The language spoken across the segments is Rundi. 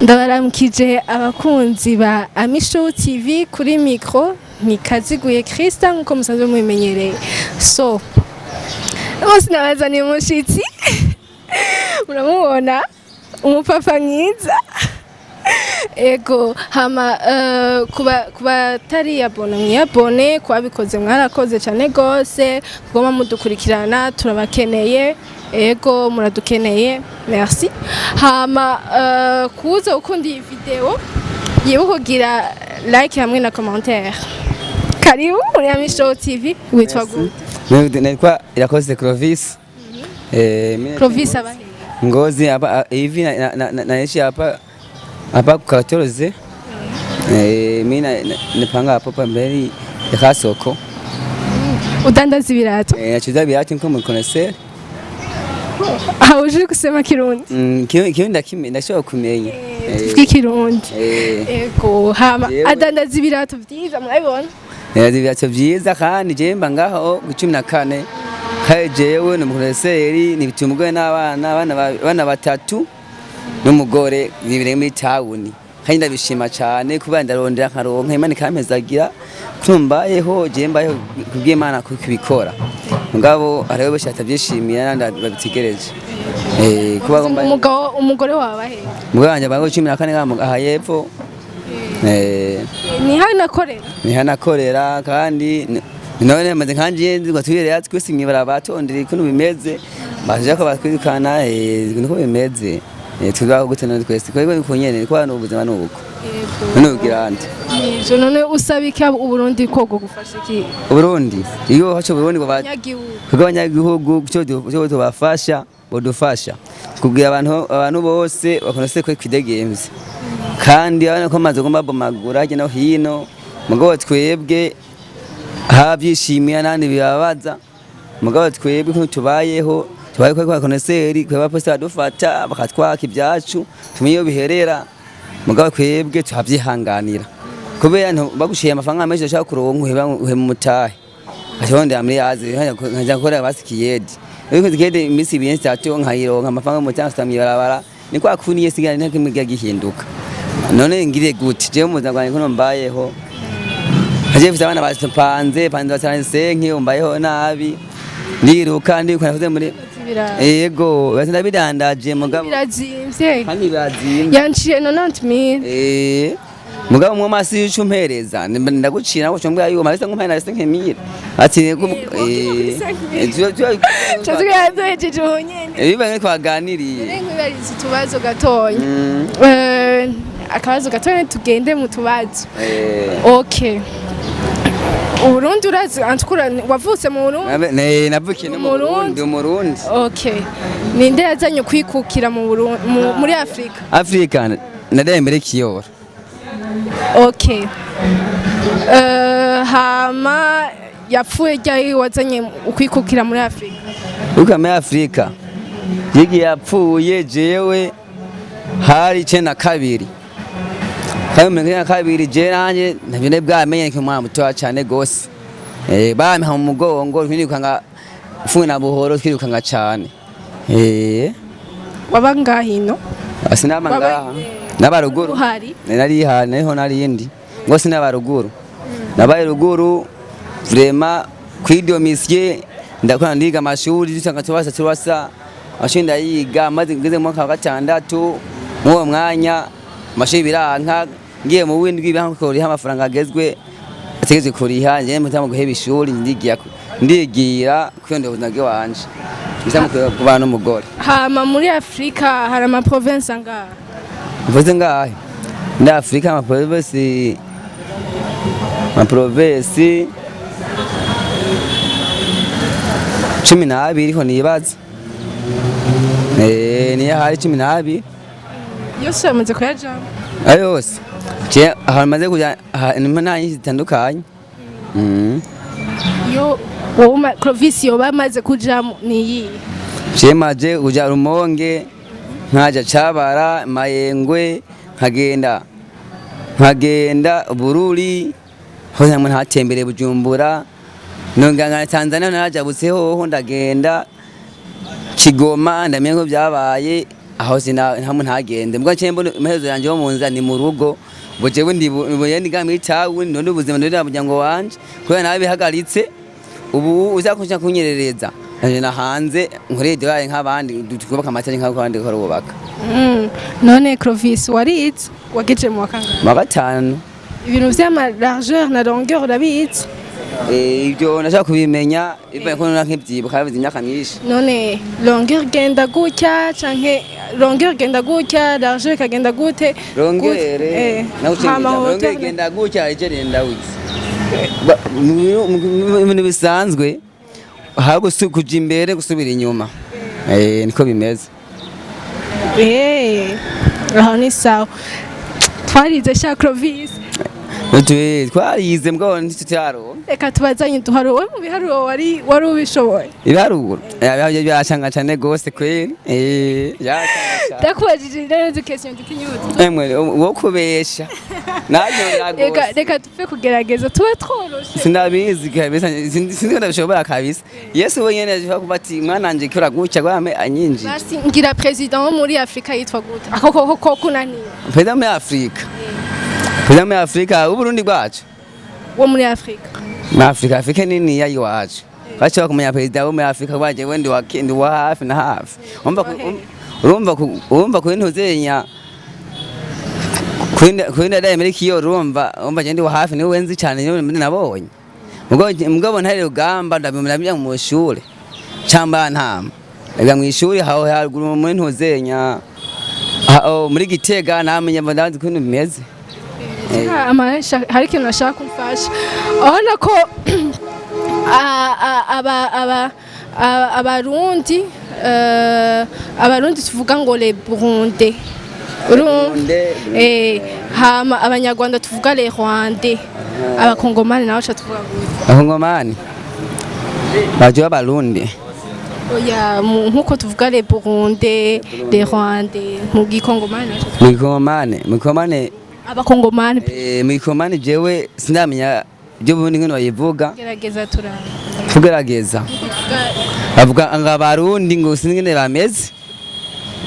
Ndabaramukije abakunzi ba Inyishu TV kuri micro ni Kaziguye Krista nkuko musanzwe mubimenyereye. So bose nabazaniye umushitsi muramubona umupapa mwiza ego hama kuba tari abone mwiyabone kwabikoze mwarakoze cyane gose kugoma mudukurikirana turabakeneye ego muradukeneye merci hama kuza ukunda iyi video yibuka kugira like hamwe na commentaire karibu muri Inyishu TV witwa gute nitwa irakoze Clovis Clovis abahe ngozi hapa hivi naishi hapa kukatoroze mimi napanga hapo pembeni ya soko udandaza ibirato nachuza ibirato nko mu connaisseur hauje kusema kirundi kirundi ndashobora kumenya tw'ikirundi ego hama adandaza ibirato byiza murabibona ibirato byiza kandi je mba ngaho 14 jewe ni umukoreseri ni bitumugwe n'abana batatu n'umugore bibire muri tawuni kandi ndabishima cyane kuba ndarondera nkaronka Imana ikampezagira kumbayeho je mbayeho kubw'Imana kubikora ngabo ariwe bashata byishimiye ndabitegereje kuba umugore wawe ahe muganje bango 14 aha yepfo ni hanakorera kandi none maze kanje ndiko tuyere twese mwibara batondera kuno bimeze baje ko batwirikana niko bimeze tuzaho gutana twese ko nyene ko hano ubuzima nubuko none ubwirande je none usabika uburundi kogo gufasha iki uburundi iyo hacho uburundi abanyagihugu cyo tubafasha bodufasha kugira abantu bose bakonese ko kwidegemvye kandi abana ko maze gomba bomagura no hino mugabo twebwe habyishimiye nandi bibabaza mugabo twebwe ko tubayeho kwa koneseri kwa baposta dufata bakatwaka ibyacu tumiyo biherera mugabo twebwe tuhavyihanganira kubera nto bagushiye amafaranga menshi ashaka kuronka uhe mu mutahe ashonde amri yazi nkaja gukora basikiyedi ariko zigede imisi ibintu cyatyo nkayironka amafaranga mu cyangwa barabara ni kwa kuniye sigara ntake mwiga gihinduka none ngire gute je mu zangwane kono mbayeho aje mfite abana bapanze batranse umbayeho nabi ndiruka ndikunavuze muri ego bazina bidandaje mugabo birazimvye kandi birazimvye yanciye 90000 mugabo mu masi y'icumpereza ndagucira ngo cyo mbwa yuko marisa nk'umwana rese nk'emire ati tuyazohejeje honyene biba twaganiriye nk'ibariza tubazo gatonya akabazo gatonya tugende mu tubazo okay Uburundi urazi antukura wavutse mu Burundi navukiye mu Burundi okay ninde yazanye kwikukira mu Burundi muri Afrika nadembere kiyora okay hama yapfuye ryayi wazanye ukwikukira muri Afrika uko muri Afrika yigi yapfuye jewe hari 92 kandi mwenye kabiri je nanje nabyo bwamenye ko mwana muto cyane gose bampa mu mugongo twirukanga funa buhoro twirukanga cyane wabanga hino asinama ngaha nabaruguru nari hano niho nari indi ngo sinabaruguru nabaye ruguru vraiment kwidomisier ndakora ndiga amashuri dusanga tubasa ashinda yiga maze ngeze mu mwaka wa 6 mu mwanya mashi biranka ngiye mu windi bw'ibyankora amafaranga agezwe ategeze kuriha nje mutamu guheba ishuri ndigira kwende ubunage wanje bisamu kubana umugore hama muri Afrika hari ama province ngaha mvuze ngahe nda Afrika ama province 12 ko nibaza niya hari 12 yose amaze kuyajamo ayose je ahamaze kuja nta nyinshi zitandukanye yo wowe Clovis yo bamaze kujamo niyi je maje kuja Rumonge nkaja Cabara Mayengwe nkagenda Bururi hoza mu ntatembere Bujumbura nonganga Tanzania najabutse ho ndagenda Kigoma ndamenye ko byabaye aho sina ntamu ntagende mbwa cye mbona imehezo yanje wo munza ni mu rugo ngo jewe ndi gamwe itawu none ubuzima ndera muryango wanje kubera nabi hagaritse ubu uzakunsha kunyerereza na hanze nkoreye dwaye nk'abandi twubaka amatari nk'abandi ko rubaka none Clovis warize wageje mu wakanga mu gatanu ibintu vy'ama largeur na longueur urabizi ibyo nashaka kubimenya ibaye ko nk'ibyibuka bizi imyaka myinshi none longueur genda gutya canke longueur genda gutya largeur kagenda gute longueur longueur genda gutya igenda wizi ibintu bisanzwe ahubwo kuja imbere gusubira inyuma niko bimeze aho ni sawa twarize sha Clovis twarize mbwo ntitutaro reka tubazanye duharo we mu biharuro wari ubishoboye ibiharuro byacanga cyane gose kweri ndakubajije neza question dukinyuze emwe wo kubesha nanyo reka tupfe kugerageza tuba tworoshe sinabizi kabisa sinzi ndabishobora kabisa Yesu wenyene aje kubati mwananje kira gucya gwame anyinji basi ngira president wo muri Afrika yitwa gute ako kunaniye president muri Afrika president muri Afrika uburundi bwacu wo muri Afrika Afrika nini yayi wacu bacha kumenya president wo muri Afrika baje wendi wa hafi na hafi urumva ko intuzenya kwenda da Amerika yo urumva je wa hafi ni wenzi cyane nabonye mugabo ntare ugamba ndabimenya mu shule cyamba ntama ega mu ishuri haho haruguru muri ntuzenya muri Gitega namenye mbandazi ko bimeze hari ikintu nashaka kumfasha urabona ko abarundi tuvuga ngo le Burundais hama abanyarwanda tuvuga le Rwandais abakongomani naho tuvuga abakongomani baje abarundi oya nkuko tuvuga le Burundais le Rwandais mu gikongomani mukongomani abakongomani mukongomani jewe sindamenya byo bundi ngene bayivuga gerageza turana kugerageza avuga anga barundi ngo singene bameze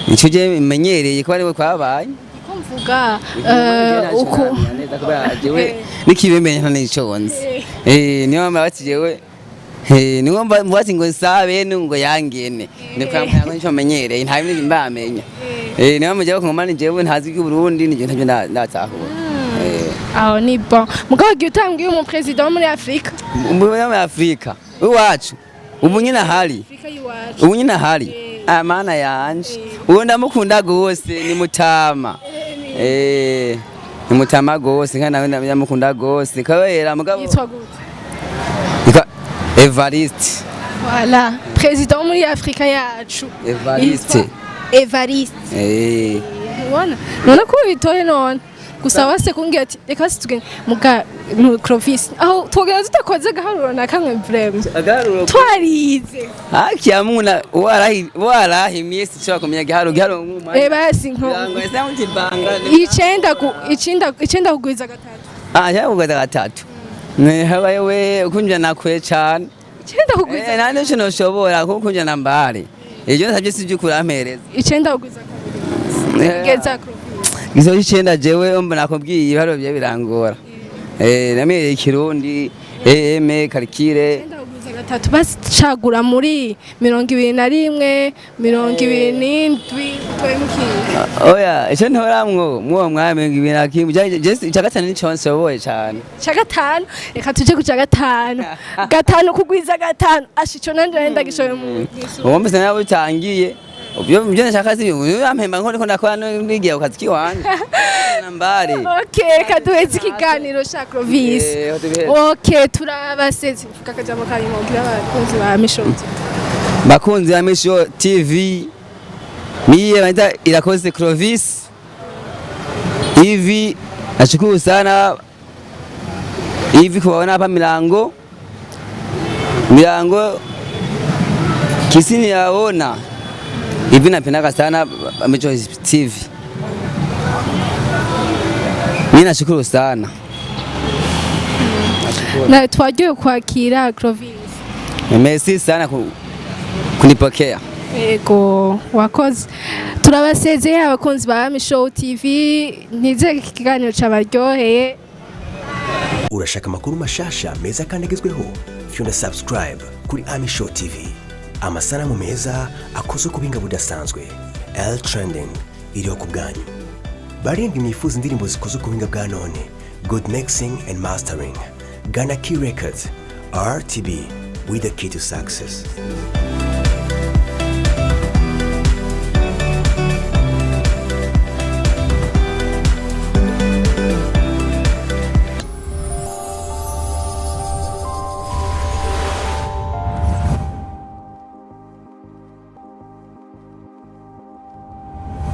icyo je menyereye ko ari we kwabaye ko mvuga uko jewe nikibemenya n'iconze niyo mabati jewe niyo mbati ngo sabe ngo yangene ni kwamenya ngo menyereye nta bindi mbamenya niyo mujye kongomani jewe ntazi ko Burundi nije ntavyo ndatahura aho ni bon mugabo giye utangiye mu president muri Afrika muri Afrika iwacu ubu nyine hari ubu nyine hari amana yanje uwo ndamukunda gose ni mutama ni mutama gose kana ndamukunda gose kabera mugabo yitwa gute Evariste voilà president muri Afrika yacu Evariste none ko bitoye none gusa wase kungira ati reka situgene muga Clovis aho tugenda tutakoze gaharuro na kamwe vraiment twarize akiyamuna warahi miesi cyo kumenya gaharuro nk'umwe basi nko icenda kugwiza gatatu ya kugwiza gatatu ne habaye we kunja nakwe cyane icenda kugwiza nane cyo noshobora kunja nambare ejo ntabye sije kurampereza icenda kugwiza kabiri geza Gizo icenda jewe nakubwiye ibiharo bye birangora namere ikirundi calcule gatatu basi cagura muri 21 27 oya icyo ntoramwo muwo mwame ngibinaki je cyagatanu ni chance yoboye cyane cyagatanu reka tuje ku gatanu kugwiza gatanu ashico nanje nenda gishoye mu uwo mbese nawe utangiye Ubyo nashaka si yampemba nko ndakora n'igiye ukazi kiwanje nambare okay kaduheze ikiganiro sha Clovis okay turabaseze fuka kajamo karimo kira abakunzi ba Misho bakunzi ba Misho TV miye baita irakoze Clovis hivi nashukuru sana hivi kuwaona hapa milango kisini yaona hivi napendaka sana Misho TV. Mimi nashukuru sana. Na twagiye kwakira Clovis. Merci sana kunipokea. Ego wakoze turabasezeye abakunzi ba Ami Show TV nizeye iki kiganiro cabaryoheye. Urashaka amakuru mashasha meza kandi agezweho fyunda subscribe kuri Ami Show TV. Amasanamu meza akoze ku binga budasanzwe L trending iriho ku bwanyu. Barindwi mwifuza indirimbo zikoze ku binga bwa none good mixing and mastering. Ghana Key Records RTB with the key to success.